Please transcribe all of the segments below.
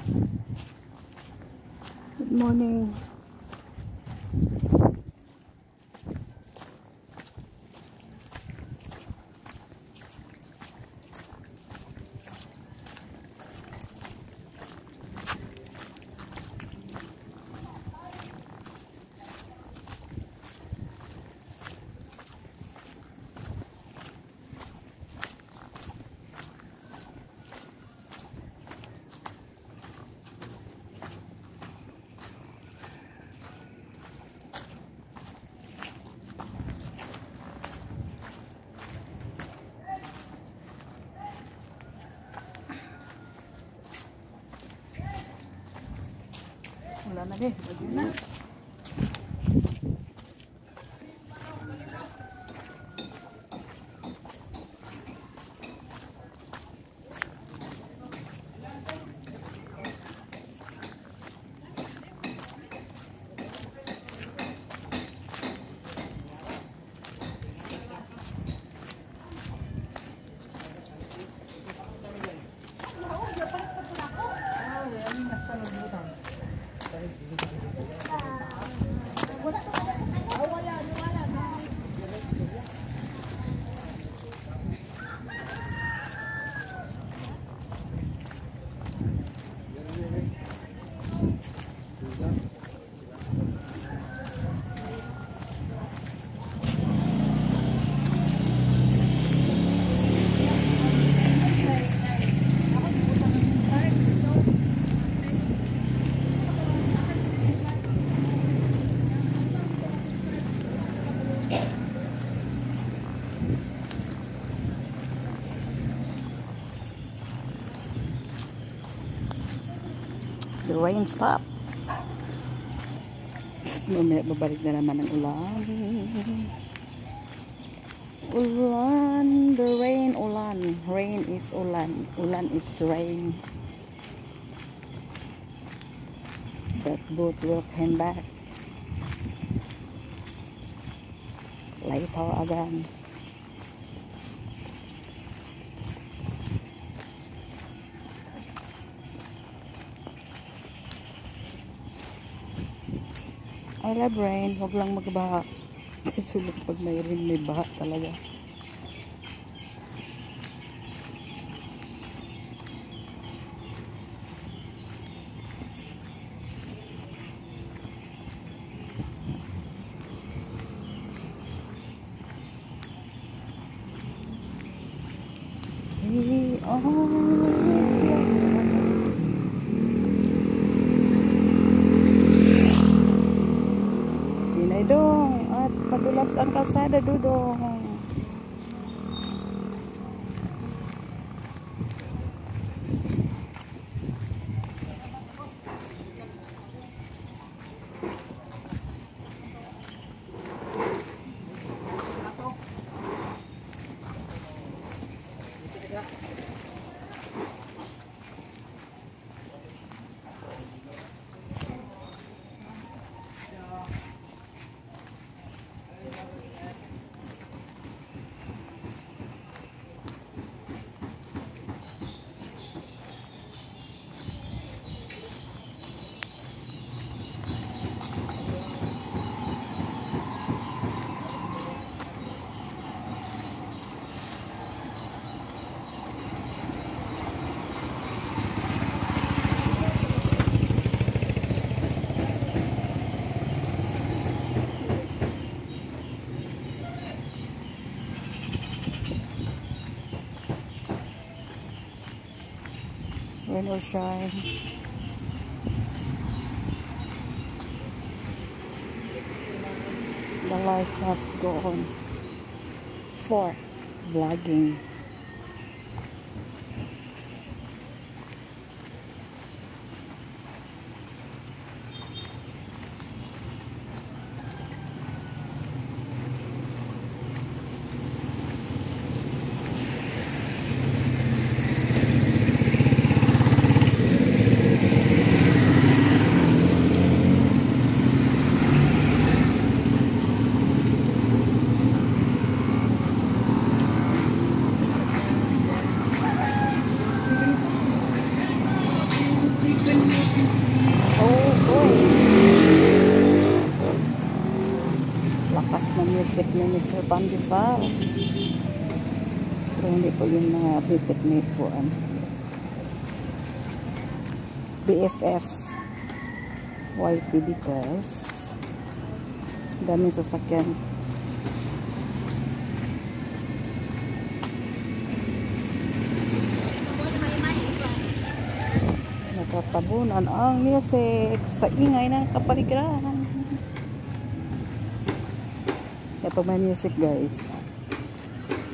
Good morning. Wala na din. Lagi na. The rain stop. Tapos mamaya babalik na naman ang ulan. Ulan. The rain, ulan. Rain is ulan. Ulan is rain. That boat will come back later again. I love rain. Huwag lang magbaha. Sulit pag may rain, may baha talaga. Dong, at madulas ang kalsada, Dudong. Rain or shine. The life must go on for vlogging. music ni Mr. Pandesal. Pero hindi po yung mga technique po. BFF YT because daming sasakyan. Nakatabunan ang music sa ingay ng kapaligiran. Ito may music guys.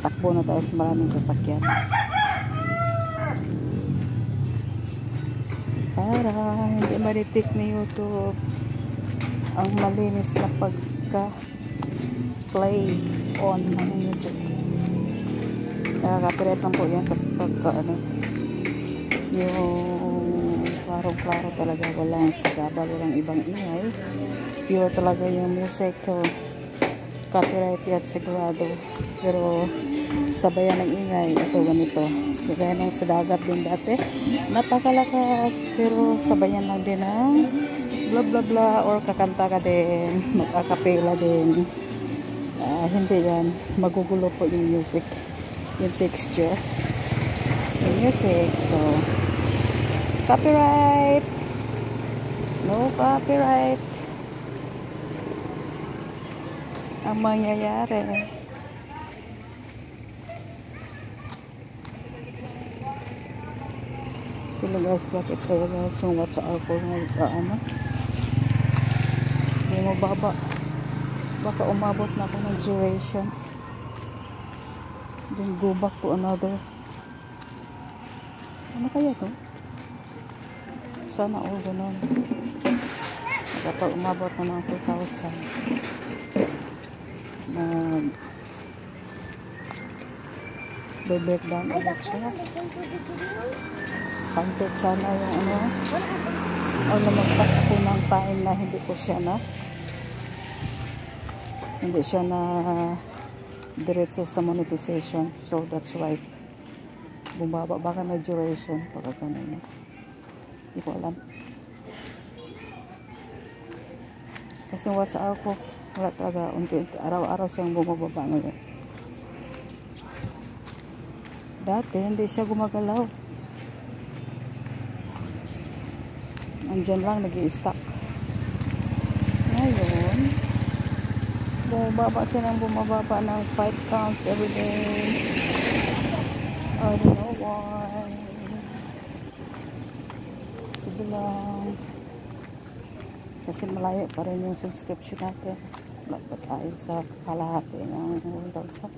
Takbo na tayo sa maraming sasakyan. Para hindi ma-detect ni YouTube ang malinis na pagka-play on ng music. Nakaka-copyright lang po yan kasi pagka yung klaro-klaro talaga, walang sagabal, walang ibang ingay, pure talaga yung music, copyright yan sigurado. Pero sabayan ng ingay, ito ganito, kaya nung sa dagat din dati napakalakas, pero sabayan lang din ng bla bla bla or kakanta ka din, mag-acapella din. Hindi yan, magugulo po yung music, yung texture yung music. So copyright, no copyright ang mangyayari. Pero guys, bakit kayo guys yung WhatsApp ko hindi mababa, baka umabot na ako ng duration, then go back to another. Ano kaya to? Sana all ganun. Kapag umabot na ng 2,000 na breakdown ulit siya. Counted sana yung o lumagpas ako ng time na hindi siya na diretso sa monetization. So that's right, bumaba baka na duration pagka ganun. Hindi ko alam kasi WhatsApp ko wala talaga, unti-unti araw-araw siyang bumababa ngayon. Dati hindi siya gumagalaw, andyan lang nag-i-stack. Ngayon bumababa siya ng bumababa ng 5 counts every day. I don't know why. Sige lang, kasi malayo pa rin yung subscription natin. Wala pa tayo sa kalahati ng 1,000.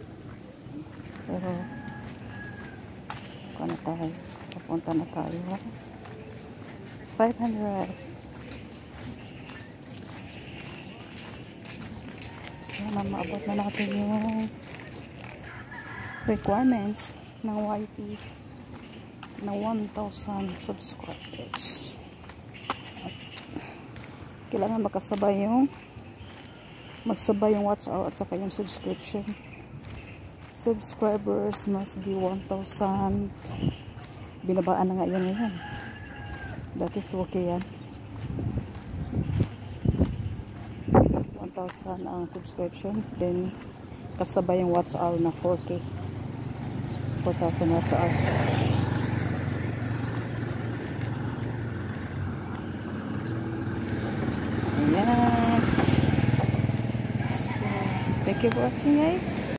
Pero kung tayo, papunta na tayo 500. Sana maabot na natin yung requirements ng YT na 1,000 subscribers. At kailangan magsabay yung WhatsApp at saka yung subscription. Subscribers must be 1,000. Binabaan na nga yan ngayon. Dati 2K yan. 1,000 ang subscription, then kasabay yung WhatsApp na 4K. 4,000 WhatsApp. Ayan. So, thank you for watching guys.